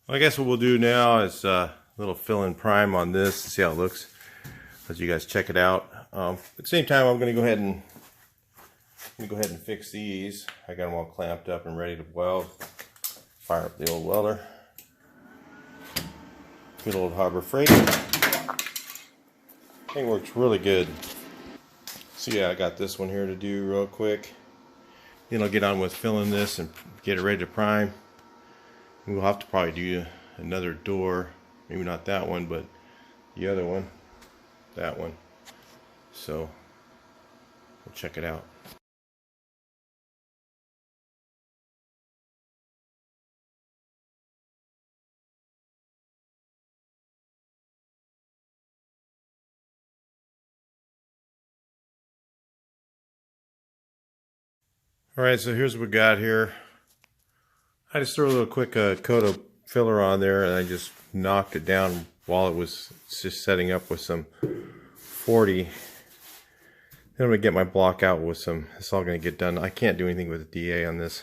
I guess what we'll do now is a little fill in prime on this to see how it looks. Let you guys check it out. At the same time, I'm going to go ahead and fix these. I got them all clamped up and ready to weld. Fire up the old welder. Good old Harbor Freight. Thing works really good. So yeah, I got this one here to do real quick. Then I'll get on with filling this and get it ready to prime. We'll have to probably do another door. Maybe not that one, but the other one. That one. So we'll check it out. Alright, so here's what we got here. I just threw a little quick coat of filler on there, and I just knocked it down while it was just setting up with some 40. Then I'm going to get my block out with some, it's all going to get done. I can't do anything with the DA on this,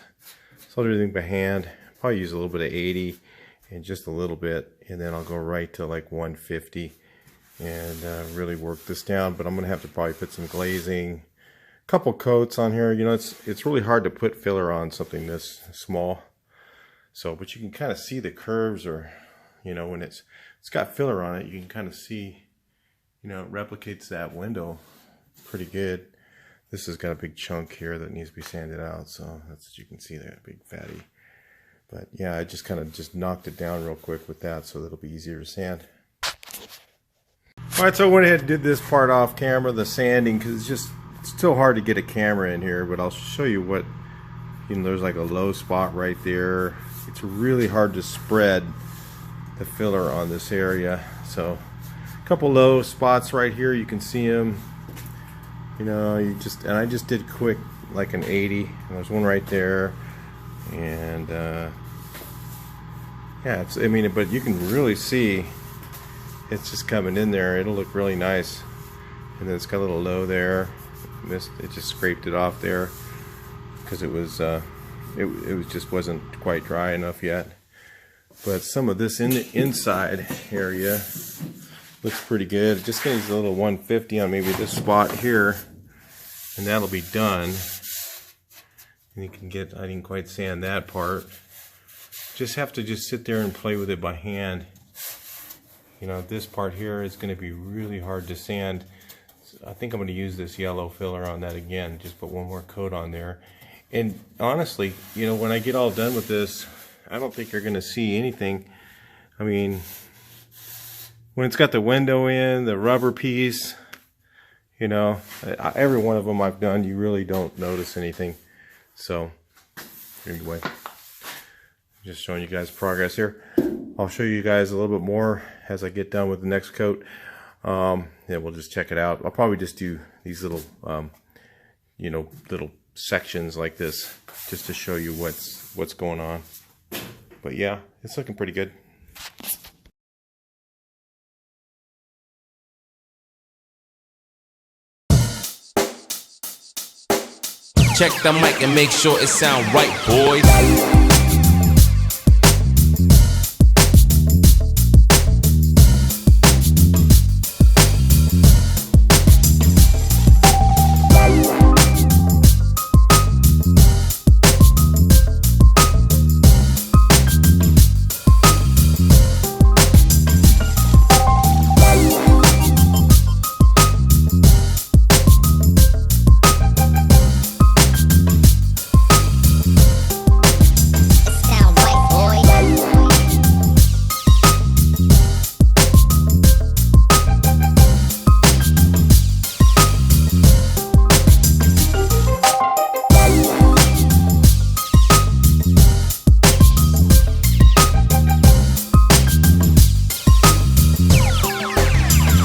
so I'll do everything by hand. Probably use a little bit of 80 and just a little bit, and then I'll go right to like 150 and really work this down. But I'm going to have to probably put some glazing, a couple coats on here. You know, it's really hard to put filler on something this small. So, but you can kind of see the curves, or, you know, when it's got filler on it, you can kind of see, you know, it replicates that window pretty good. This has got a big chunk here that needs to be sanded out, so that's what you can see there, big fatty. But yeah, I just kind of just knocked it down real quick with that, so that'll be easier to sand. All right, so I went ahead and did this part off camera, the sanding, because it's still hard to get a camera in here, but I'll show you what, you know, there's like a low spot right there. It's really hard to spread the filler on this area. So a couple low spots right here, you can see them. You know, and I just did quick like an 80, and there's one right there, and yeah, I mean, but you can really see it's just coming in there. It'll look really nice. And then it's got a little low there. It just scraped it off there because it was just wasn't quite dry enough yet. But some of this in the inside area looks pretty good. It just needs a little 150 on maybe this spot here, and that'll be done. And you can get, I didn't quite sand that part. Just have to just sit there and play with it by hand. You know, this part here is going to be really hard to sand. I think I'm going to use this yellow filler on that again. Just put one more coat on there. And honestly, you know, when I get all done with this, I don't think you're going to see anything. I mean, when it's got the window in, the rubber piece, you know, every one of them I've done, you really don't notice anything. So, anyway, just showing you guys progress here. I'll show you guys a little bit more as I get done with the next coat. Yeah, we'll just check it out. I'll probably just do these little, you know, little sections like this just to show you what's going on. But yeah, it's looking pretty good. Check the mic and make sure it sound right, boys.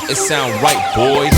It sound right, boys.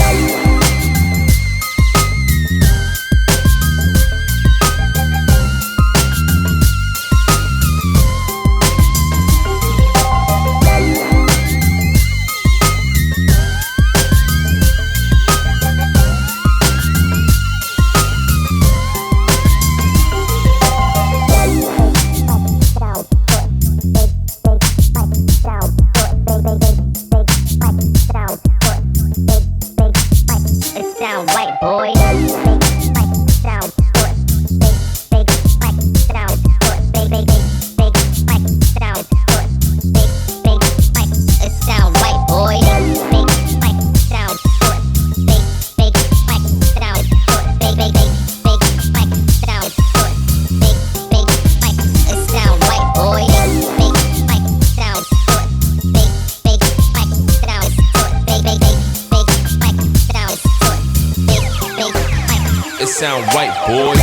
sound right, boys.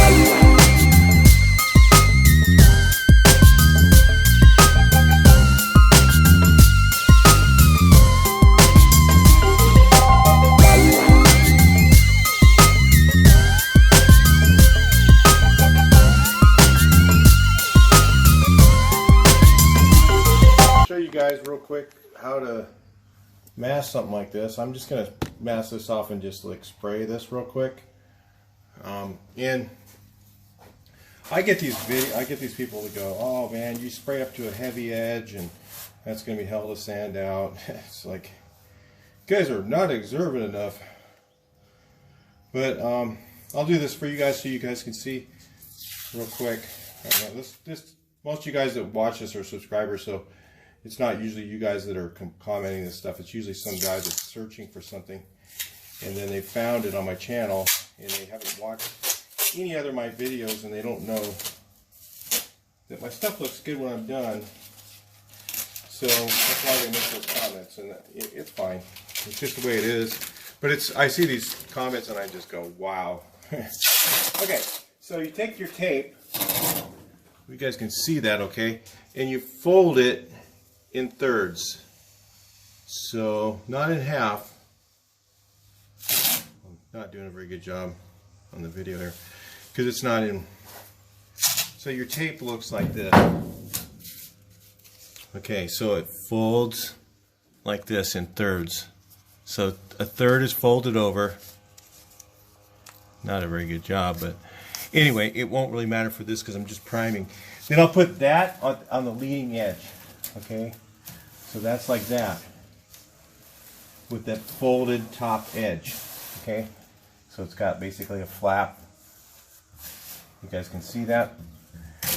Show you guys real quick how to mask something like this. I'm just gonna mask this off and just like spray this real quick. And I get these people that go, oh man, you spray up to a heavy edge and that's gonna be hell to sand out. It's like, you guys are not observant enough. But I'll do this for you guys so you guys can see real quick. Most of you guys that watch this are subscribers, so it's not usually you guys that are commenting this stuff. It's usually some guy that's searching for something, and then they found it on my channel, and they haven't watched any other of my videos, and they don't know that my stuff looks good when I'm done. So that's why they miss those comments, and it's fine. It's just the way it is. But I see these comments, and I just go, wow. Okay, so you take your tape. You guys can see that, okay? And you fold it in thirds, so not in half. I'm not doing a very good job on the video here because it's not in. So your tape looks like this. Okay, so it folds like this in thirds. So a third is folded over. Not a very good job, but anyway, it won't really matter for this because I'm just priming. Then I'll put that on the leading edge. Okay, so that's like that with that folded top edge. Okay, so it's got basically a flap. You guys can see that,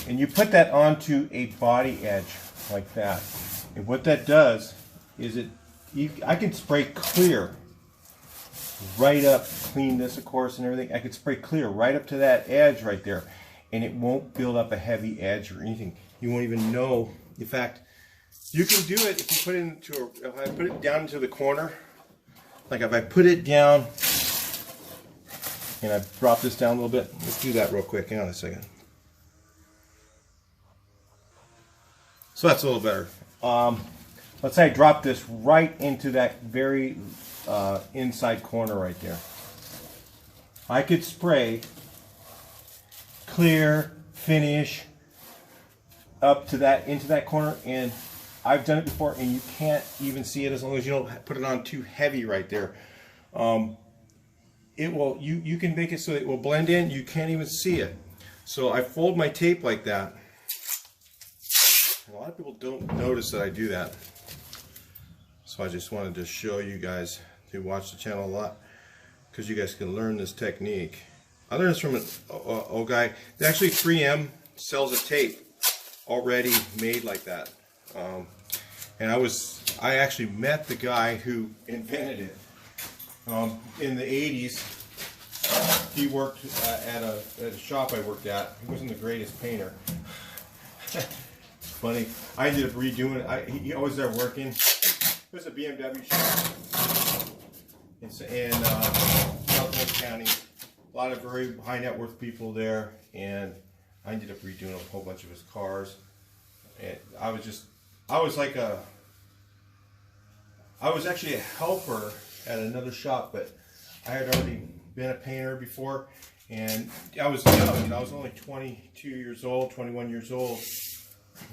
and you put that onto a body edge like that. And what that does is I can spray clear right up, clean this of course and everything. I could spray clear right up to that edge right there, and it won't build up a heavy edge or anything. You won't even know. In fact, you can do it if you put it into if I put it down into the corner, like if I put it down and I drop this down a little bit. Let's do that real quick. Hang on a second. So that's a little better. Let's say I drop this right into that very inside corner right there. I could spray clear, finish up to that, into that corner, and I've done it before, and you can't even see it as long as you don't put it on too heavy right there. It will, you can make it so it will blend in, you can't even see it. So I fold my tape like that. And a lot of people don't notice that I do that. So I just wanted to show you guys who watch the channel a lot, because you guys can learn this technique. I learned this from an old guy. Actually, 3M sells a tape already made like that. And I actually met the guy who invented it in the 80s. He worked at a shop I worked at. He wasn't the greatest painter. Funny. I ended up redoing it. I was there working. It was a BMW shop in South County. A lot of very high net worth people there, and I ended up redoing a whole bunch of his cars. And I was actually a helper at another shop, but I had already been a painter before, and I was young. I was only 22 years old, 21 years old,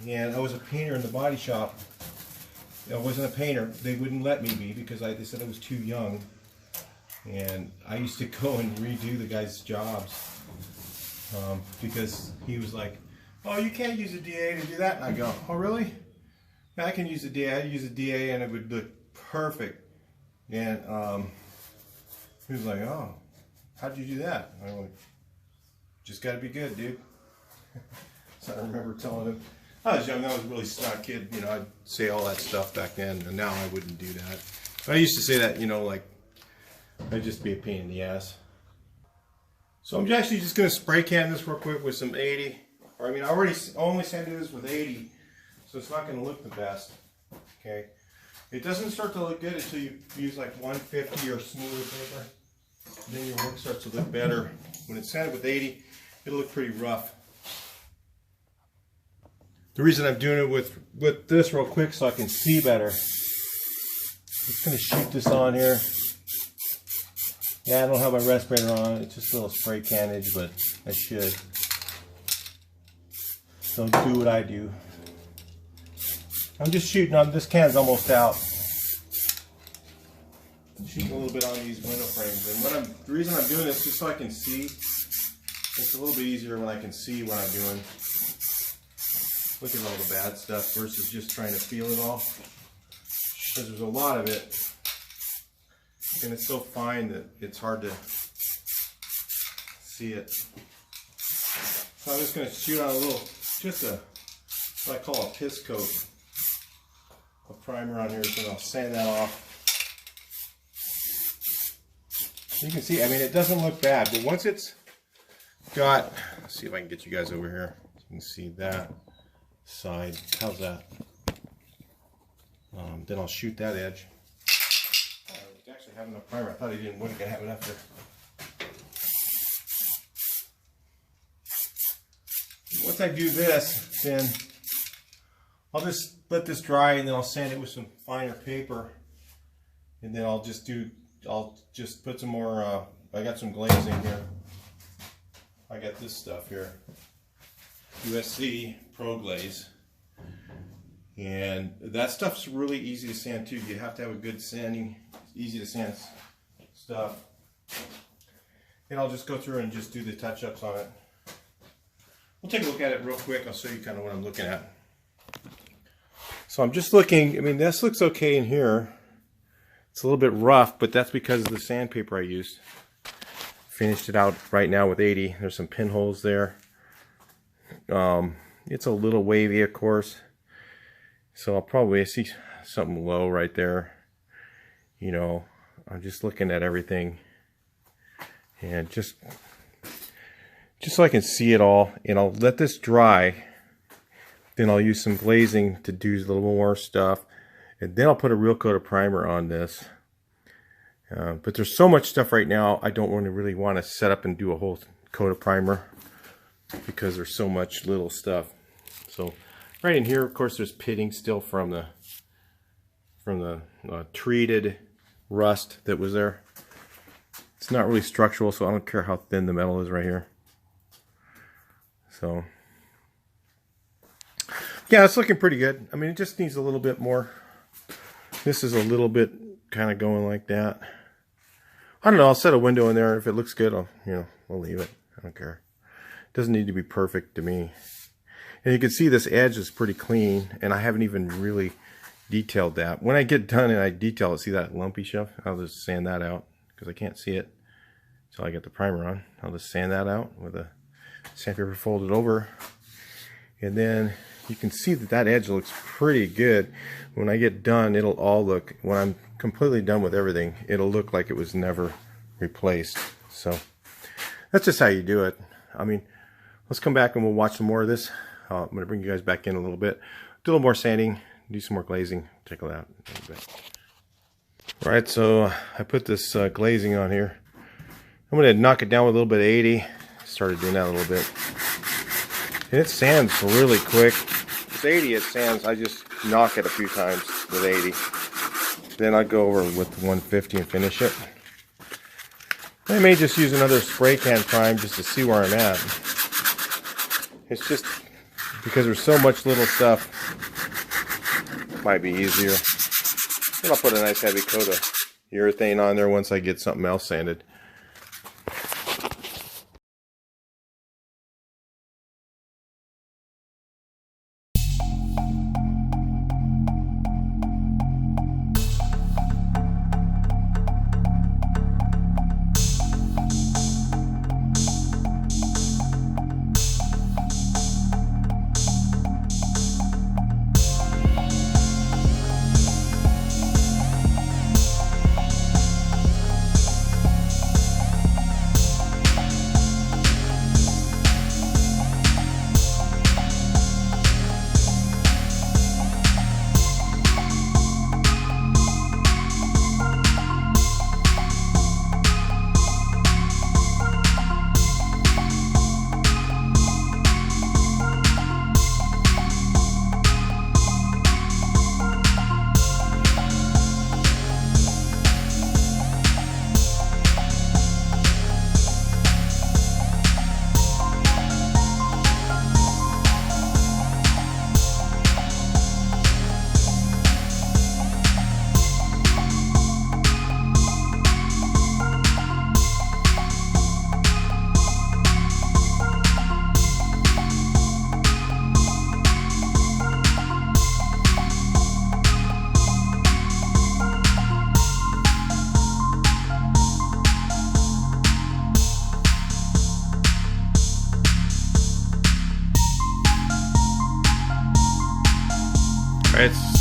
and I was a painter in the body shop. I wasn't a painter. They wouldn't let me be because they said I was too young. And I used to go and redo the guy's jobs because he was like, oh, you can't use a DA to do that. And I go, oh, really? Yeah, I can use a DA. I'd use a DA and it would look perfect. And he was like, oh, how'd you do that? And I went, just got to be good, dude. So I remember telling him, I was young, I was a really snot kid, you know, I'd say all that stuff back then, and now I wouldn't do that. But I used to say that, you know, like, I'd just be a pain in the ass. So I'm actually just going to spray can this real quick with some 80. Or I mean, I already only sanded this with 80, so it's not going to look the best. Okay. It doesn't start to look good until you use like 150 or smoother paper. Then your work starts to look better. When it's sanded with 80, it'll look pretty rough. The reason I'm doing it with this real quick so I can see better. Just gonna shoot this on here. Yeah, I don't have my respirator on. It's just a little spray canage, but I should. So do what I do. I'm just shooting on, this can's almost out. I'm shooting a little bit on these window frames. And the reason I'm doing this is just so I can see. It's a little bit easier when I can see what I'm doing. Look at all the bad stuff versus just trying to feel it all. Because there's a lot of it. And it's so fine that it's hard to see it. So I'm just going to shoot on a little, just what I call a piss coat of primer on here, so I'll sand that off. You can see, I mean, it doesn't look bad, but once it's got, let's see if I can get you guys over here. You can see that side. How's that? Then I'll shoot that edge. I actually have enough primer. I thought I wasn't gonna have enough there. Once I do this, then I'll just let this dry, and then I'll sand it with some finer paper, and then I'll just put some more. I got some glazing here. I got this stuff here, USC Pro Glaze. And that stuff's really easy to sand too. You have to have a good sanding, easy to sand stuff. And I'll just go through and just do the touch-ups on it. We'll take a look at it real quick. I'll show you kind of what I'm looking at. So I'm just looking, I mean, this looks okay in here. It's a little bit rough, but that's because of the sandpaper I used. Finished it out right now with 80. There's some pinholes there. It's a little wavy, of course. So I'll probably see something low right there. You know, I'm just looking at everything, and just so I can see it all. And I'll let this dry. Then I'll use some glazing to do a little more stuff, and then I'll put a real coat of primer on this. But there's so much stuff right now, I don't really want to set up and do a whole coat of primer because there's so much little stuff. So right in here, of course, there's pitting still from the treated rust that was there. It's not really structural, so I don't care how thin the metal is right here. So yeah, it's looking pretty good. I mean, it just needs a little bit more. This is a little bit kind of going like that. I don't know. I'll set a window in there. If it looks good, I'll leave it. I don't care. It doesn't need to be perfect to me. And you can see this edge is pretty clean, and I haven't even really detailed that. When I get done and I detail it, see that lumpy stuff? I'll just sand that out because I can't see it until I get the primer on. I'll just sand that out with a sandpaper folded over. And then you can see that edge looks pretty good. When I get done, it'll all look, when I'm completely done with everything, it'll look like it was never replaced. So that's just how you do it. I mean, let's come back and we'll watch some more of this. I'm going to bring you guys back in a little bit, do a little more sanding, do some more glazing, check it out a little bit. All right, so I put this glazing on here. I'm going to knock it down with a little bit of 80. Started doing that a little bit. And it sands really quick. With 80 it sands, I just knock it a few times with 80. Then I go over with 150 and finish it. I may just use another spray can prime just to see where I'm at. It's just because there's so much little stuff, it might be easier. And I'll put a nice heavy coat of urethane on there once I get something else sanded.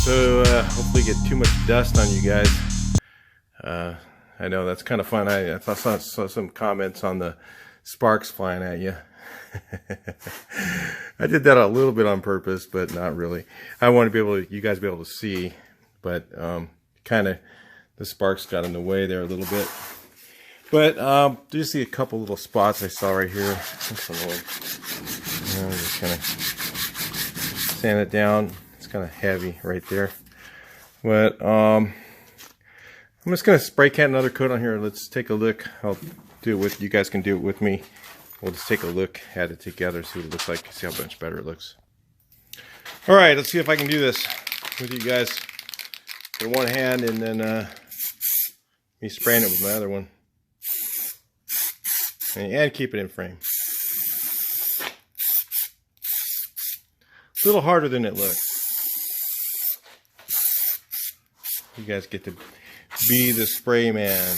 So hopefully get too much dust on you guys. I know that's kind of fun. I saw some comments on the sparks flying at you. I did that a little bit on purpose, but not really. I want to be able to, you guys be able to see, but kind of the sparks got in the way there a little bit. But do you see a couple little spots I saw right here? I'm just gonna sand it down. It's kind of heavy right there. But I'm just gonna spray can another coat on here. Let's take a look. I'll do it with you guys. Can do it with me. We'll just take a look at it together, see what it looks like, see how much better it looks. All right, let's see if I can do this with you guys with one hand, and then me spraying it with my other one, and keep it in frame. It's a little harder than it looks. You guys get to be the spray man.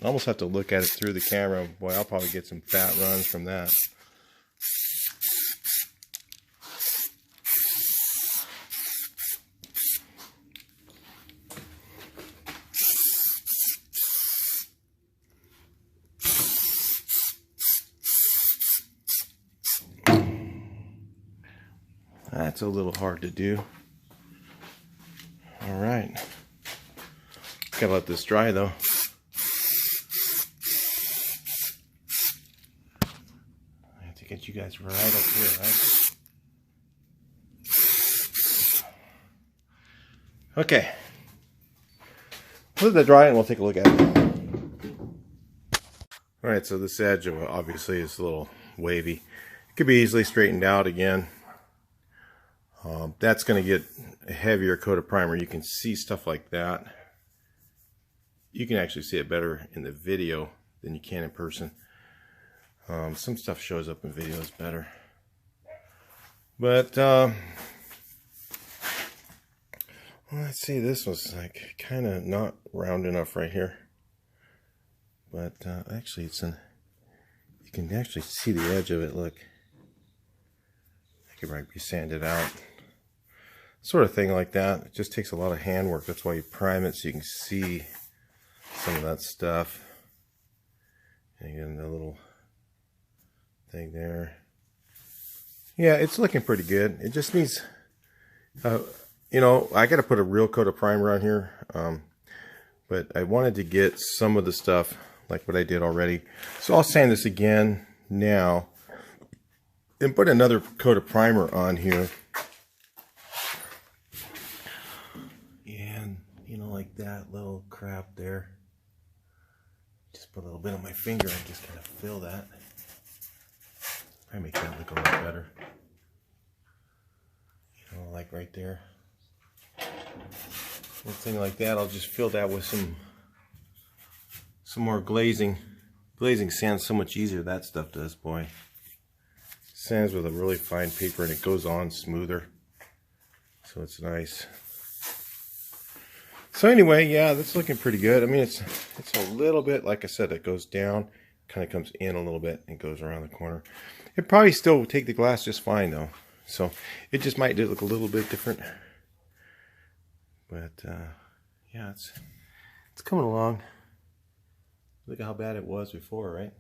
I almost have to look at it through the camera. Boy, I'll probably get some fat runs from that. That's a little hard to do. All right. Gotta let this dry though. I have to get you guys right up here, right? Okay. Let that dry and we'll take a look at it. All right, so this edge obviously is a little wavy. It could be easily straightened out again. That's going to get a heavier coat of primer. You can see stuff like that. You can actually see it better in the video than you can in person. Some stuff shows up in videos better. But let's see, this was like kind of not round enough right here. But actually it's you can actually see the edge of it. Look, I could probably sand it out. Sort of thing like that. It just takes a lot of handwork. That's why you prime it so you can see some of that stuff. And again, the little thing there. Yeah, it's looking pretty good. It just needs, you know, I got to put a real coat of primer on here. But I wanted to get some of the stuff like what I did already. So I'll sand this again now and put another coat of primer on here. You know, like that little crap there. Just put a little bit on my finger and just kind of fill that. Probably make that look a lot better. You know, like right there. One thing like that, I'll just fill that with some more glazing. Glazing sands so much easier, that stuff does, boy. Sands with a really fine paper and it goes on smoother. So it's nice. So anyway, yeah, that's looking pretty good. I mean, it's a little bit, like I said, it goes down, kind of comes in a little bit and goes around the corner. It probably still would take the glass just fine though. So it just might look a little bit different. But yeah, it's coming along. Look at how bad it was before, right?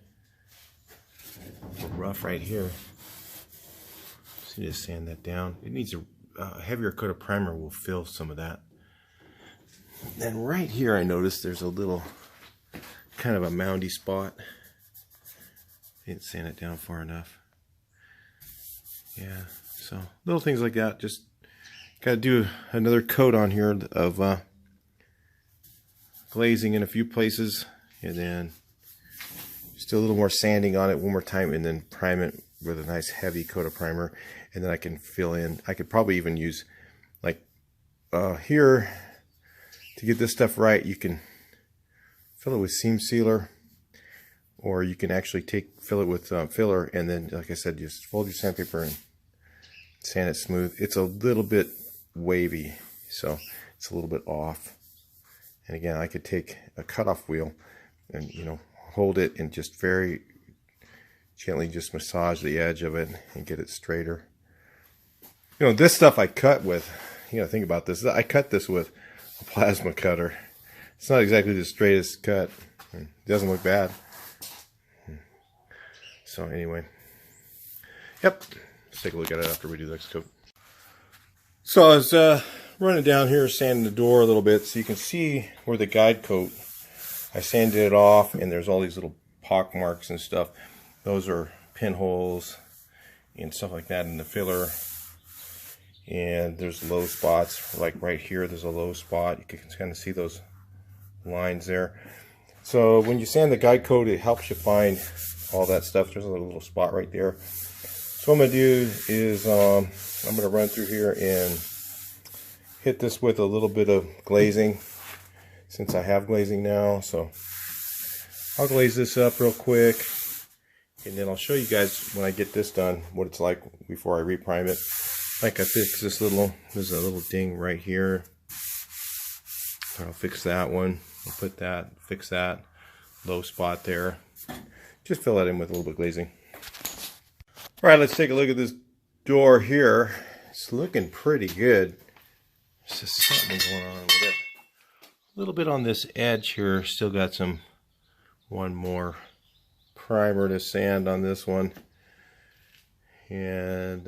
Rough right here. So you just sand that down. It needs a heavier coat of primer will fill some of that. Then right here I noticed there's a little kind of a moundy spot. Didn't sand it down far enough. Yeah, so little things like that. Just gotta do another coat on here of glazing in a few places, and then just a little more sanding on it one more time, and then prime it with a nice heavy coat of primer, and then I can fill in. I could probably even use like here. To get this stuff right, you can fill it with seam sealer, or you can actually fill it with filler, and then, like I said, just fold your sandpaper and sand it smooth. It's a little bit wavy, so it's a little bit off. And again, I could take a cutoff wheel and, you know, hold it and just very gently just massage the edge of it and get it straighter. You know, this stuff I cut with, you gotta think about this. I cut this with a plasma cutter. It's not exactly the straightest cut. It doesn't look bad. So anyway, yep, let's take a look at it after we do the next coat. So I was running down here, sanding the door a little bit so you can see where the guide coat, I sanded it off, and there's all these little pock marks and stuff. Those are pinholes and stuff like that in the filler. And there's low spots, like right here there's a low spot. You can kind of see those lines there. So when you sand the guide coat, it helps you find all that stuff. There's a little spot right there. So what I'm going to do is I'm going to run through here and hit this with a little bit of glazing, since I have glazing now. So I'll glaze this up real quick, and then I'll show you guys when I get this done what it's like before I reprime it. Like I fixed this there's a little ding right here. I'll fix that one. I'll put that, fix that low spot there. Just fill that in with a little bit of glazing. All right, let's take a look at this door here. It's looking pretty good. There's just something going on with it. A little bit on this edge here. Still got one more primer to sand on this one. And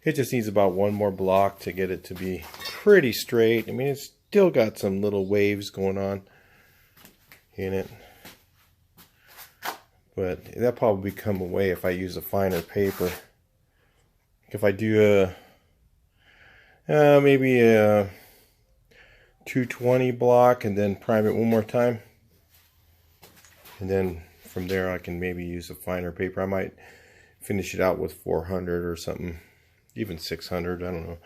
it just needs about one more block to get it to be pretty straight. I mean, it's still got some little waves going on in it. But that'll probably come away if I use a finer paper. If I do maybe a 220 block and then prime it one more time. And then from there I can maybe use a finer paper. I might finish it out with 400 or something. Even 600, I don't know.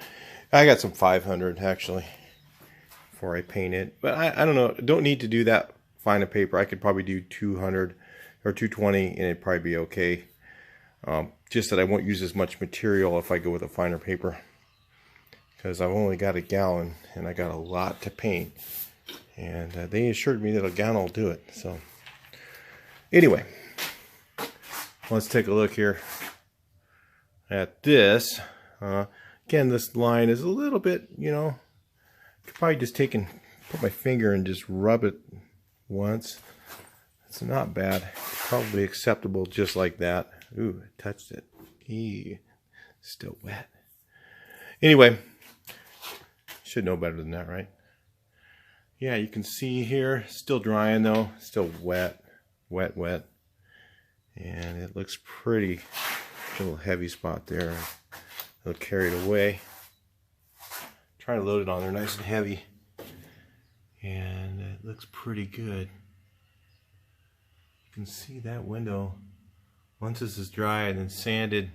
I got some 500 actually before I paint it. But I don't know. Don't need to do that fine a paper. I could probably do 200 or 220 and it'd probably be okay. Just that I won't use as much material if I go with a finer paper, because I've only got a gallon and I got a lot to paint, and they assured me that a gallon will do it. So anyway, let's take a look here at this. Again, this line is a little bit, you know, I could probably just take and put my finger and just rub it once. It's not bad. Probably acceptable just like that. Ooh, I touched it. Eee, still wet. Anyway, should know better than that, right? Yeah, you can see here, still drying though, still wet. And it looks pretty. A little heavy spot there. A little carried away. Trying to load it on there nice and heavy. And it looks pretty good. You can see that window. Once this is dry and then sanded,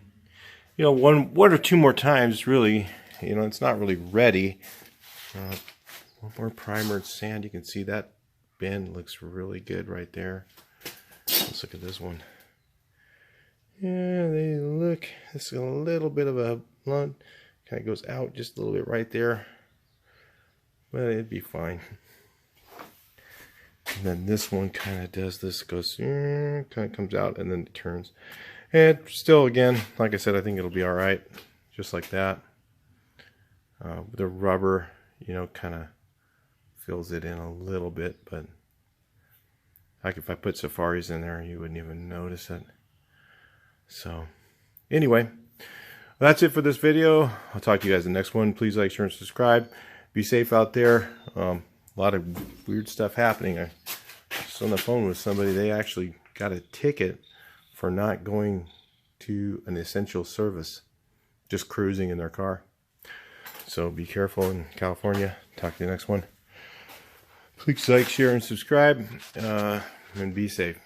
you know, one or two more times, really, you know, it's not really ready. One more primer and sand. You can see that bend looks really good right there. Let's look at this one. Yeah, they look, this is a little bit of a blunt. Kind of goes out just a little bit right there. But it'd be fine. And then this one kind of does this, goes, kind of comes out and then it turns. And still, again, like I said, I think it'll be alright. Just like that. The rubber, you know, kind of fills it in a little bit. But like if I put safaris in there, you wouldn't even notice it. So, anyway, that's it for this video. I'll talk to you guys in the next one. Please like, share, and subscribe. Be safe out there. A lot of weird stuff happening. I was on the phone with somebody. They actually got a ticket for not going to an essential service, just cruising in their car. So be careful in California. Talk to you next one. Please like, share, and subscribe, and be safe.